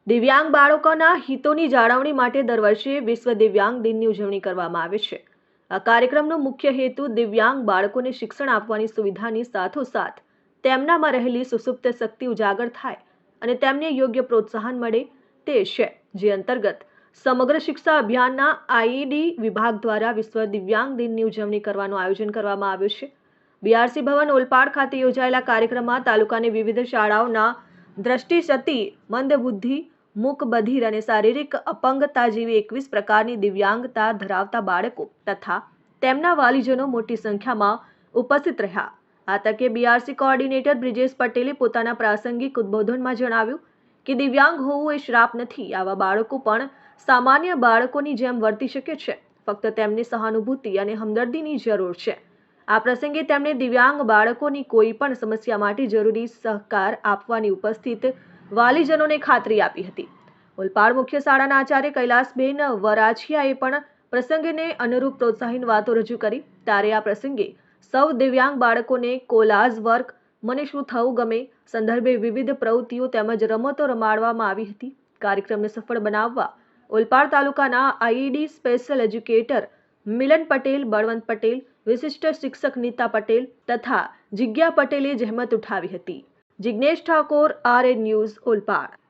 દિવ્યાંગ બાળકોના હિતોની જાળવણી માટે દર વર્ષે વિશ્વ દિવ્યાંગ દિનની ઉજવણી કરવામાં આવે છે। આ કાર્યક્રમનો મુખ્ય હેતુ દિવ્યાંગ બાળકોને શિક્ષણ આપવાની સુવિધાની સાથોસાથ તેમનામાં રહેલી સુસુપ્ત શક્તિ ઉજાગર થાય અને તેમને યોગ્ય પ્રોત્સાહન મળે તે છે, જે અંતર્ગત સમગ્ર શિક્ષા અભિયાનના આઈઈડી વિભાગ દ્વારા વિશ્વ દિવ્યાંગ દિનની ઉજવણી કરવાનું આયોજન કરવામાં આવ્યું છે। બીઆરસી ભવન ઓલપાડ ખાતે યોજાયેલા કાર્યક્રમમાં તાલુકાની વિવિધ શાળાઓના દ્રષ્ટિશક્તિ, મંદબુદ્ધિ, મૂક બધિર અને શારીરિક અપંગતા જેવી 21 પ્રકારની દિવ્યાંગતા ધરાવતા બાળકો તથા તેમના વાલીજનો મોટી સંખ્યામાં ઉપસ્થિત રહ્યા। આ તકે બીઆરસી કોઓર્ડિનેટર બ્રિજેશ પટેલે પોતાના પ્રાસંગિક ઉદ્બોધનમાં જણાવ્યું કે દિવ્યાંગ હોવું એ શ્રાપ નથી। આવા બાળકો પણ સામાન્ય બાળકોની જેમ વર્તી શકે છે, ફક્ત તેમને સહાનુભૂતિ અને હમદર્દીની જરૂર છે। આ પ્રસંગે તેમણે દિવ્યાંગ બાળકોની કોઈ પણ સમસ્યા માટે જરૂરી સહકાર આપવાની ઉપસ્થિત વાલીજનોને ખાતરી આપી હતી। ઓલપાડ મુખ્ય શાળાના આચાર્ય કૈલાસબેન વરાછિયાએ પણ પ્રસંગને અનુરૂપ પ્રોત્સાહન વાતો રજૂ કરી। ત્યારે આ પ્રસંગે સૌ દિવ્યાંગ બાળકોને કોલાજ વર્ક, મને શું થવું ગમે સંદર્ભે વિવિધ પ્રવૃત્તિઓ તેમજ રમતો રમાડવામાં આવી હતી। કાર્યક્રમને સફળ બનાવવા ઓલપાડ તાલુકાના આઈઈડી સ્પેશિયલ એજ્યુકેટર મિલન પટેલ, બળવંત પટેલ, વિશિષ્ટ શિક્ષક નીતા પટેલ તથા જિજ્ઞા પટેલે જહેમત ઉઠાવી હતી। Jignesh Thakor, RN news, Olpad.